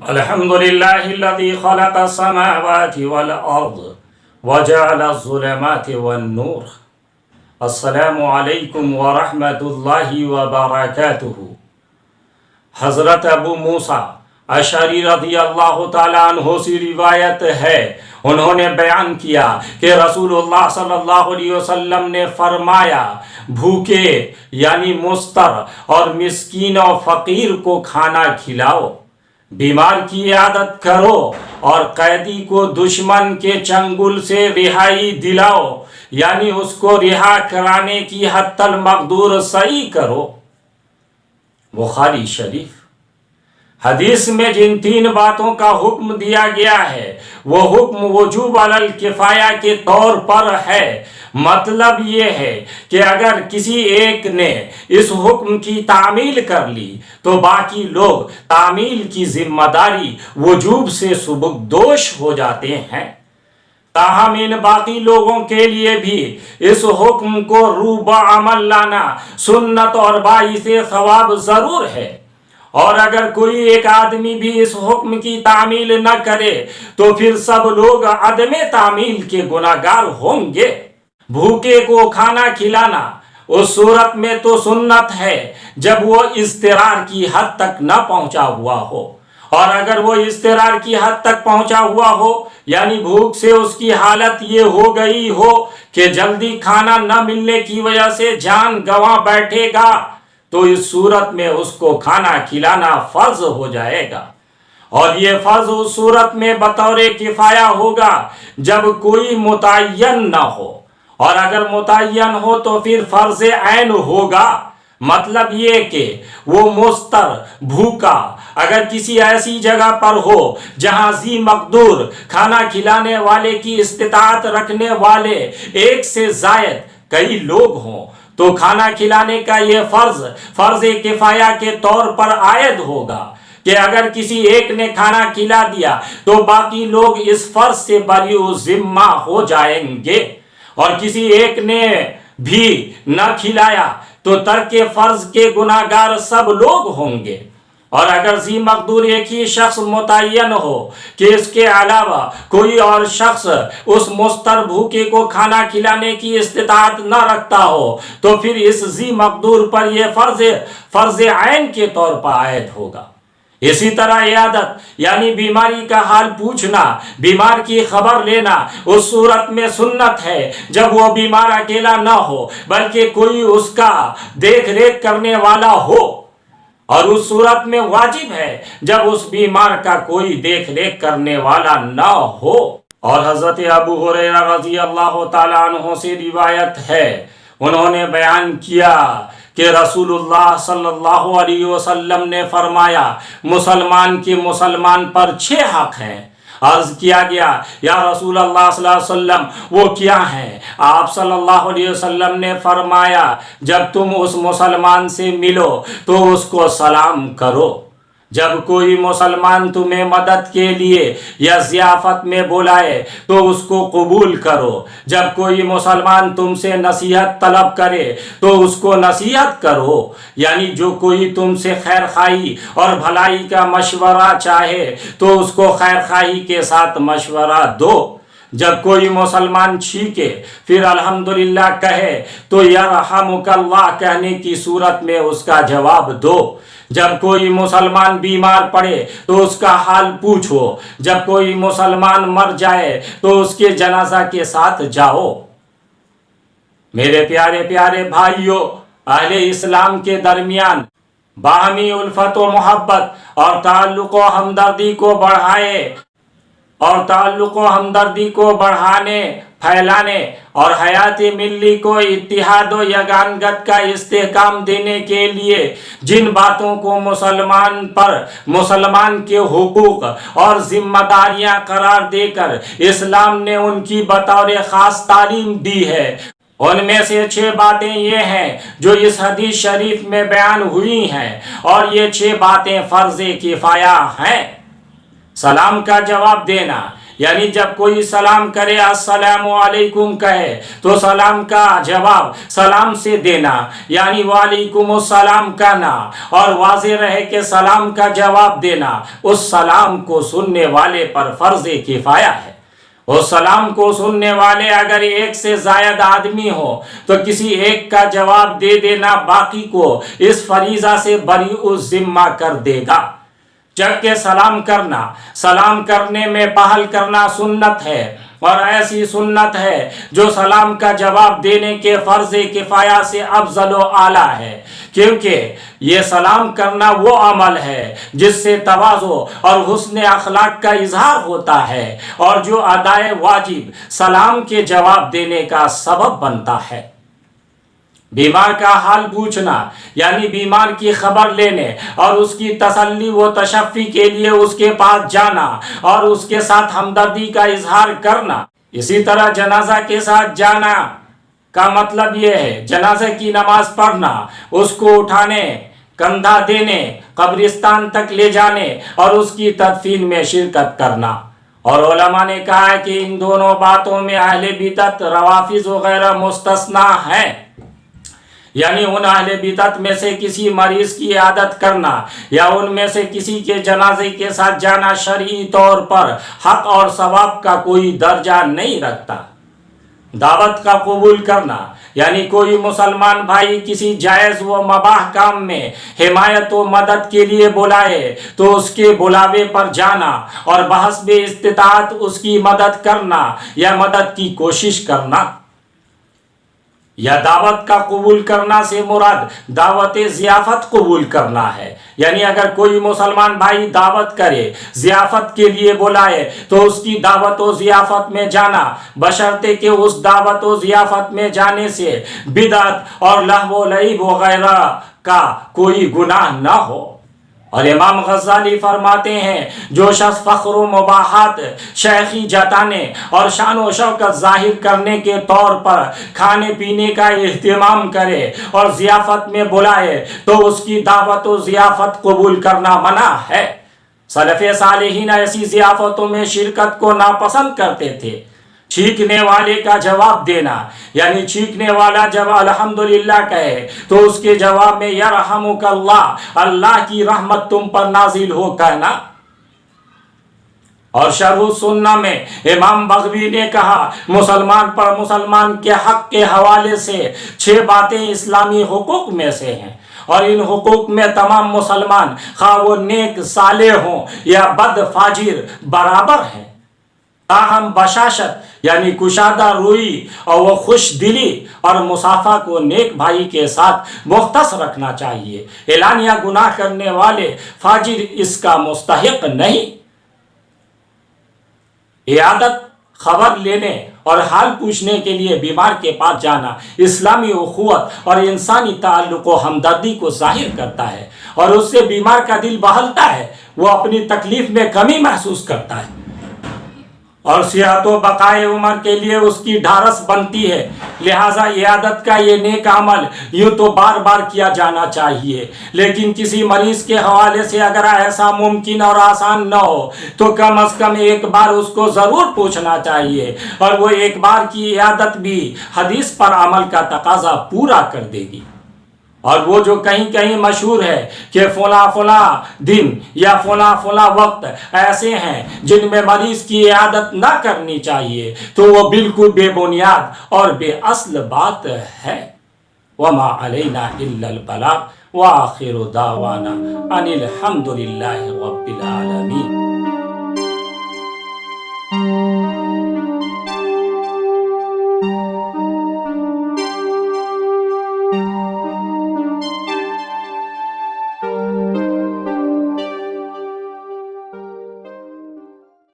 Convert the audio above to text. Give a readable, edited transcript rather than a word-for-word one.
الحمد لله الذي خلق السماوات والأرض وجعل الظلمات والنور. السلام علیکم ورحمۃ اللہ وبرکاتہ. حضرت ابو موسیٰ اشعری رضی اللہ تعالیٰ عنہ سے روایت ہے، انہوں نے بیان کیا کہ رسول اللہ صلی اللہ علیہ وسلم نے فرمایا، بھوکے یعنی مضطر اور مسکین و فقیر کو کھانا کھلاؤ، بیمار کی عیادت کرو اور قیدی کو دشمن کے چنگل سے رہائی دلاؤ، یعنی اس کو رہا کرانے کی حد المقدور سعی کرو. بخاری شریف. حدیث میں جن تین باتوں کا حکم دیا گیا ہے وہ حکم وجوب علی الکفایہ کے طور پر ہے. مطلب یہ ہے کہ اگر کسی ایک نے اس حکم کی تعمیل کر لی تو باقی لوگ تعمیل کی ذمہ داری وجوب سے سبکدوش ہو جاتے ہیں. تاہم ان باقی لوگوں کے لیے بھی اس حکم کو روبہ عمل لانا سنت اور باعث ثواب ضرور ہے، اور اگر کوئی ایک آدمی بھی اس حکم کی تعمیل نہ کرے تو پھر سب لوگ عدم تعمیل کے گناہگار ہوں گے. بھوکے کو کھانا کھلانا اس صورت میں تو سنت ہے جب وہ اضطرار کی حد تک نہ پہنچا ہوا ہو، اور اگر وہ اضطرار کی حد تک پہنچا ہوا ہو یعنی بھوک سے اس کی حالت یہ ہو گئی ہو کہ جلدی کھانا نہ ملنے کی وجہ سے جان گنوا بیٹھے گا، تو اس صورت میں اس کو کھانا کھلانا فرض ہو جائے گا. اور یہ فرض اس صورت میں بطور کفایہ ہوگا جب کوئی متعین نہ ہو، اور اگر متعین ہو تو پھر فرض عین ہوگا. مطلب یہ کہ وہ مضطر بھوکا اگر کسی ایسی جگہ پر ہو جہاں ذی مقدور کھانا کھلانے والے کی استطاعت رکھنے والے ایک سے زائد کئی لوگ ہوں تو کھانا کھلانے کا یہ فرض کفایہ کے طور پر عائد ہوگا کہ اگر کسی ایک نے کھانا کھلا دیا تو باقی لوگ اس فرض سے بری و ذمہ ہو جائیں گے، اور کسی ایک نے بھی نہ کھلایا تو ترک فرض کے گناہگار سب لوگ ہوں گے. اور اگر ذی مقدور ایک ہی شخص متعین ہو کہ اس کے علاوہ کوئی اور شخص اس مضطر بھوکے کو کھانا کھلانے کی استطاعت نہ رکھتا ہو تو پھر اس ذی مقدور پر یہ فرض عین کے طور پر عائد ہوگا. اسی طرح عیادت یعنی بیماری کا حال پوچھنا، بیمار کی خبر لینا اس صورت میں سنت ہے جب وہ بیمار اکیلا نہ ہو بلکہ کوئی اس کا دیکھ ریکھ کرنے والا ہو، اور اس صورت میں واجب ہے جب اس بیمار کا کوئی دیکھ ریکھ کرنے والا نہ ہو. اور حضرت ابو ہریرہ رضی اللہ تعالیٰ عنہ سے روایت ہے، انہوں نے بیان کیا کہ رسول اللہ صلی اللہ علیہ وسلم نے فرمایا، مسلمان کے مسلمان پر 6 حق ہیں. عرض کیا گیا، یا رسول اللہ صلی اللہ علیہ وسلم وہ کیا ہیں؟ آپ صلی اللہ علیہ وسلم نے فرمایا، جب تم اس مسلمان سے ملو تو اس کو سلام کرو، جب کوئی مسلمان تمہیں مدد کے لیے یا ضیافت میں بلائے تو اس کو قبول کرو، جب کوئی مسلمان تم سے نصیحت طلب کرے تو اس کو نصیحت کرو، یعنی جو کوئی تم سے خیر خواہی اور بھلائی کا مشورہ چاہے تو اس کو خیر خواہی کے ساتھ مشورہ دو، جب کوئی مسلمان چھینکے پھر الحمدللہ کہے تو یرحمک اللہ کہنے کی صورت میں اس کا جواب دو، جب کوئی مسلمان بیمار پڑے تو اس کا حال پوچھو، جب کوئی مسلمان مر جائے تو اس کے جنازہ کے ساتھ جاؤ. میرے پیارے پیارے بھائیوں، اہل اسلام کے درمیان باہمی الفت و محبت اور تعلق و ہمدردی کو بڑھانے پھیلانے اور حیات ملی کو اتحاد و یگانگت کا استحکام دینے کے لیے جن باتوں کو مسلمان کے حقوق اور ذمہ داریاں قرار دے کر اسلام نے ان کی بطور خاص تعلیم دی ہے، ان میں سے 6 باتیں یہ ہیں جو اس حدیث شریف میں بیان ہوئی ہیں، اور یہ 6 باتیں فرض کفایہ ہیں. سلام کا جواب دینا یعنی جب کوئی سلام کرے السلام علیکم کہے تو سلام کا جواب سلام سے دینا، یعنی وعلیکم السلام کہنا، اور واضح رہے کہ سلام کا جواب دینا اس سلام کو سننے والے پر فرض کفایہ ہے۔ اس سلام کو سننے والے اگر ایک سے زائد آدمی ہو تو کسی ایک کا جواب دے دینا باقی کو اس فریضہ سے بری الذمہ کر دے گا، جبکہ سلام کرنے میں پہل کرنا سنت ہے، اور ایسی سنت ہے جو سلام کا جواب دینے کے فرض کفایہ سے افضل و اعلیٰ ہے، کیونکہ یہ سلام کرنا وہ عمل ہے جس سے تواضع اور حسن اخلاق کا اظہار ہوتا ہے، اور جو ادائے واجب سلام کے جواب دینے کا سبب بنتا ہے۔ بیمار کا حال پوچھنا، یعنی بیمار کی خبر لینے اور اس کی تسلی و تشفی کے لیے اس کے پاس جانا اور اس کے ساتھ ہمدردی کا اظہار کرنا۔ اسی طرح جنازہ کے ساتھ جانا کا مطلب یہ ہے جنازے کی نماز پڑھنا، اس کو اٹھانے، کندھا دینے، قبرستان تک لے جانے اور اس کی تدفین میں شرکت کرنا۔ اور علماء نے کہا ہے کہ ان دونوں باتوں میں اہل بدعت، روافض وغیرہ مستثنا ہیں، یعنی ان اہل بدعت میں سے کسی مریض کی عیادت کرنا یا ان میں سے کسی کے جنازے کے ساتھ جانا شرعی طور پر حق اور ثواب کا کوئی درجہ نہیں رکھتا۔ دعوت کا قبول کرنا، یعنی کوئی مسلمان بھائی کسی جائز و مباح کام میں حمایت و مدد کے لیے بلائے تو اس کے بلاوے پر جانا اور بحسب استطاعت اس کی مدد کرنا یا مدد کی کوشش کرنا۔ یا دعوت کا قبول کرنا سے مراد دعوت ضیافت قبول کرنا ہے، یعنی اگر کوئی مسلمان بھائی دعوت کرے، ضیافت کے لیے بلائے تو اس کی دعوت و ضیافت میں جانا، بشرطے کہ اس دعوت و ضیافت میں جانے سے بدعت اور لہو و لعب وغیرہ کا کوئی گناہ نہ ہو۔ اور امام غزالی فرماتے ہیں جو شخص فخر و مباحات، شیخی جتانے اور شان و شوکت ظاہر کرنے کے طور پر کھانے پینے کا اہتمام کرے اور ضیافت میں بلائے تو اس کی دعوت و ضیافت قبول کرنا منع ہے۔ سلف صالحین ایسی ضیافتوں میں شرکت کو ناپسند کرتے تھے۔ چھینکنے والے کا جواب دینا، یعنی چھینکنے والا جب الحمدللہ کہے تو اس کے جواب میں یرحمک اللہ، اللہ کی رحمت تم پر نازل ہو کہنا۔ اور شرح السنہ میں امام بغوی نے کہا مسلمان پر مسلمان کے حق کے حوالے سے 6 باتیں اسلامی حقوق میں سے ہیں، اور ان حقوق میں تمام مسلمان خواہ وہ نیک صالح ہوں یا بد فاجر برابر ہیں۔ تاہم بشاشت یعنی کشادہ روئی اور وہ خوش دلی اور مصافحہ کو نیک بھائی کے ساتھ مختص رکھنا چاہیے۔ اعلانیہ گناہ کرنے والے فاجر اس کا مستحق نہیں۔ عیادت، خبر لینے اور حال پوچھنے کے لیے بیمار کے پاس جانا اسلامی اخوت اور انسانی تعلق و ہمدردی کو ظاہر کرتا ہے، اور اس سے بیمار کا دل بہلتا ہے، وہ اپنی تکلیف میں کمی محسوس کرتا ہے، اور صحت و بقائے عمر کے لیے اس کی ڈھارس بنتی ہے۔ لہٰذا عیادت کا یہ نیک عمل یوں تو بار بار کیا جانا چاہیے، لیکن کسی مریض کے حوالے سے اگر ایسا ممکن اور آسان نہ ہو تو کم از کم ایک بار اس کو ضرور پوچھنا چاہیے، اور وہ ایک بار کی عیادت بھی حدیث پر عمل کا تقاضا پورا کر دے گی۔ اور وہ جو کہیں کہیں مشہور ہے کہ فلاں دن یا فلاں وقت ایسے ہیں جن میں مریض کی عیادت نہ کرنی چاہیے، تو وہ بالکل بے بنیاد اور بے اصل بات ہے۔ وما علینا الا البلاغ وآخر دعوانا ان الحمد للہ رب العالمین۔